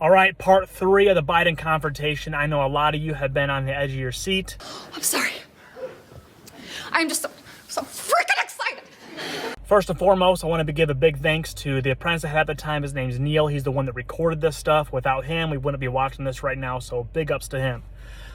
All right, part 3 of the Biden confrontation. I know a lot of you have been on the edge of your seat. I'm sorry. I'm just so freaking excited. First and foremost, I want to give a big thanks to the apprentice I had at the time. His name's Neil. He's the one that recorded this stuff. Without him, we wouldn't be watching this right now, so big ups to him.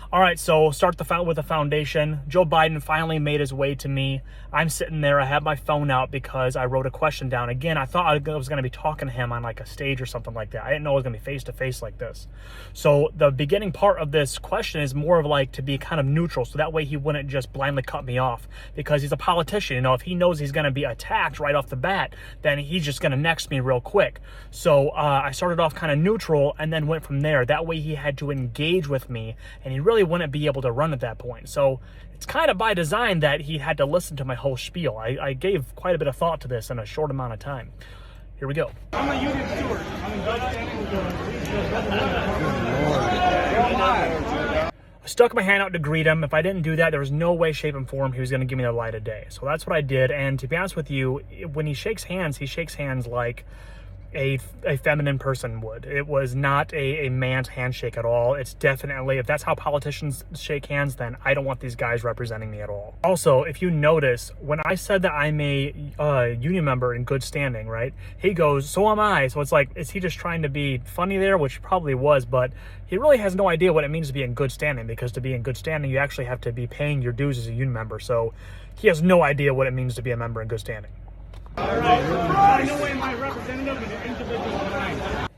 All right, so start with the foundation. Joe Biden finally made his way to me. I'm sitting there. I have my phone out because I wrote a question down. Again, I thought I was going to be talking to him on like a stage or something like that. I didn't know it was going to be face-to-face like this. So the beginning part of this question is more of like to be kind of neutral, so that way he wouldn't just blindly cut me off, because he's a politician. You know, if he knows he's going to be attacked right off the bat, then he's just going to next me real quick. So I started off kind of neutral and then went from there. That way he had to engage with me, and he really wouldn't be able to run at that point. So it's kind of by design that he had to listen to my whole spiel. I gave quite a bit of thought to this in a short amount of time. Here we go. I'm a union steward. I stuck my hand out to greet him. If I didn't do that, there was no way, shape, and form he was going to give me the light of day. So that's what I did. And to be honest with you, when he shakes hands like a feminine person would. It was not a man's handshake at all. It's definitely, if that's how politicians shake hands, then I don't want these guys representing me at all. Also, if you notice, when I said that I'm a union member in good standing, right? He goes, so am I. So it's like, is he just trying to be funny there? Which probably was, but he really has no idea what it means to be in good standing, because to be in good standing, you actually have to be paying your dues as a union member. So he has no idea what it means to be a member in good standing.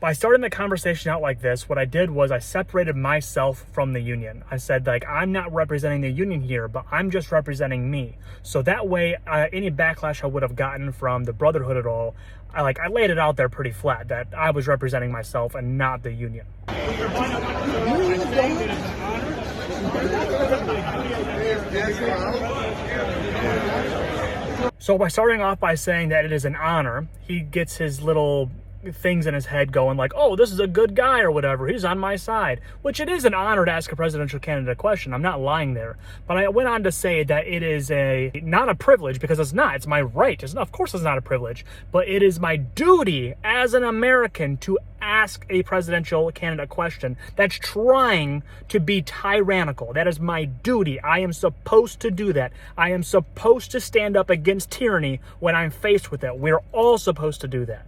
By starting the conversation out like this, what I did was I separated myself from the union. I said, like, I'm not representing the union here, but I'm just representing me. So that way, any backlash I would have gotten from the Brotherhood at all, I laid it out there pretty flat that I was representing myself and not the union. So by starting off by saying that it is an honor, he gets his little things in his head going like, oh, this is a good guy or whatever. He's on my side, which it is an honor to ask a presidential candidate a question. I'm not lying there. But I went on to say that it is not a privilege, because it's not. It's my right. Of course it's not a privilege, but it is my duty as an American to ask a presidential candidate a question that's trying to be tyrannical. That is my duty. I am supposed to do that. I am supposed to stand up against tyranny when I'm faced with it. We're all supposed to do that.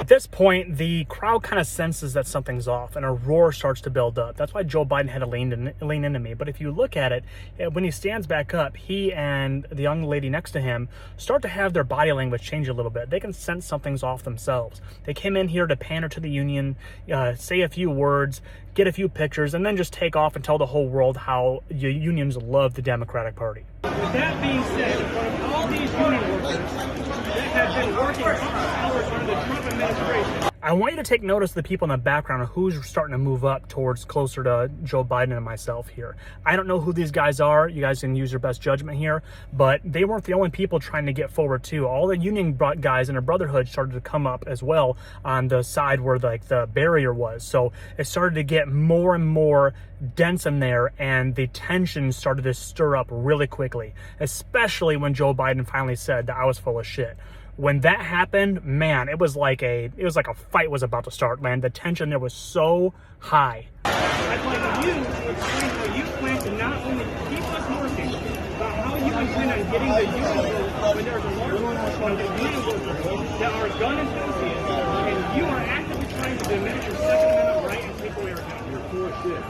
At this point, the crowd kind of senses that something's off, and a roar starts to build up. That's why Joe Biden had to lean into me. But if you look at it, when he stands back up, he and the young lady next to him start to have their body language change a little bit. They can sense something's off themselves. They came in here to pander to the union, say a few words, get a few pictures, and then just take off and tell the whole world how unions love the Democratic Party. With that being said, in front of all these union workers that have been working hours under the Trump administration, I want you to take notice of the people in the background of who's starting to move up towards closer to Joe Biden and myself here. I don't know who these guys are. You guys can use your best judgment here, but they weren't the only people trying to get forward too. All the union guys in the Brotherhood started to come up as well on the side where like the barrier was. So it started to get more and more dense in there, and the tension started to stir up really quickly, especially when Joe Biden finally said that I was full of shit. When that happened, man, it was like a fight was about to start, man. The tension there was so high. I'd like you to explain how you plan to not only keep us working, but how you intend on getting the union votes when there's a large portion of the union workers that are gun enthusiasts, and you are actively trying to diminish your Second Amendment right and take away our gun. You're full of shit.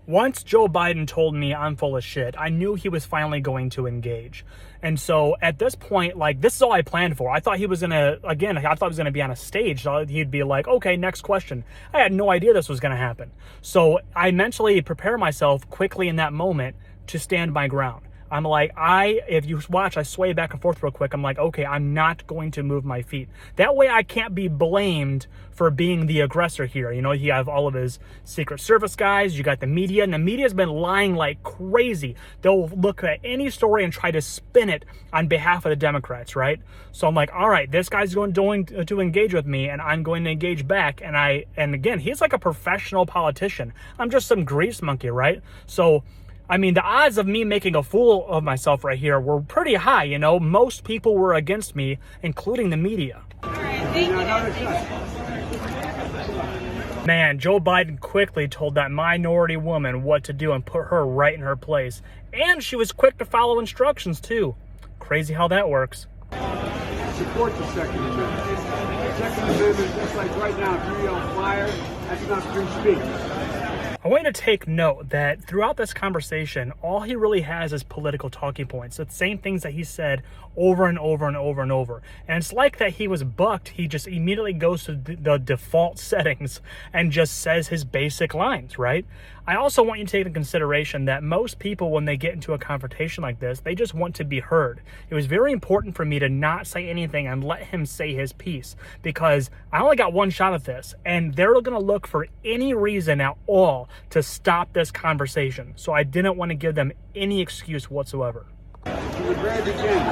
Once Joe Biden told me I'm full of shit, I knew he was finally going to engage. And so at this point, like, this is all I planned for. I thought he was going to, again, I thought he was going to be on a stage. So he'd be like, okay, next question. I had no idea this was going to happen. So I mentally prepare myself quickly in that moment to stand my ground. I'm like, if you watch, I sway back and forth real quick. I'm like, okay, I'm not going to move my feet. That way I can't be blamed for being the aggressor here. You know, you have all of his Secret Service guys, you got the media, and the media's been lying like crazy. They'll look at any story and try to spin it on behalf of the Democrats, right? So I'm like, all right, this guy's going to engage with me, and I'm going to engage back. And again, he's like a professional politician. I'm just some grease monkey, right? So I mean, the odds of me making a fool of myself right here were pretty high, you know. Most people were against me, including the media. Man, Joe Biden quickly told that minority woman what to do and put her right in her place. And she was quick to follow instructions, too. Crazy how that works. Support the Second Amendment. The Second Amendment, just like right now, if you yell fire, that's not free speech. I want you to take note that throughout this conversation, all he really has is political talking points. It's the same things that he said over and over and over and over. And it's like that he was bucked. He just immediately goes to the default settings and just says his basic lines, right? I also want you to take into consideration that most people, when they get into a confrontation like this, they just want to be heard. It was very important for me to not say anything and let him say his piece, because I only got one shot at this, and they're going to look for any reason at all to stop this conversation. So I didn't want to give them any excuse whatsoever. From the very beginning,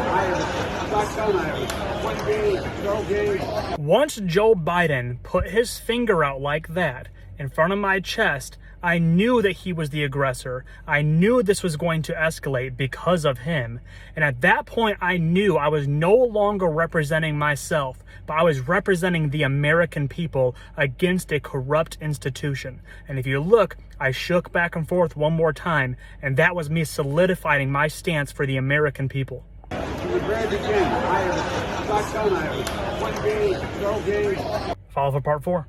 Once Joe Biden put his finger out like that in front of my chest, I knew that he was the aggressor. I knew this was going to escalate because of him. And at that point, I knew I was no longer representing myself, but I was representing the American people against a corrupt institution. And if you look, I shook back and forth one more time, and that was me solidifying my stance for the American people. From the very beginning, I have a shotgun, I have a 20 gauge, 12 gauge. Follow for part 4.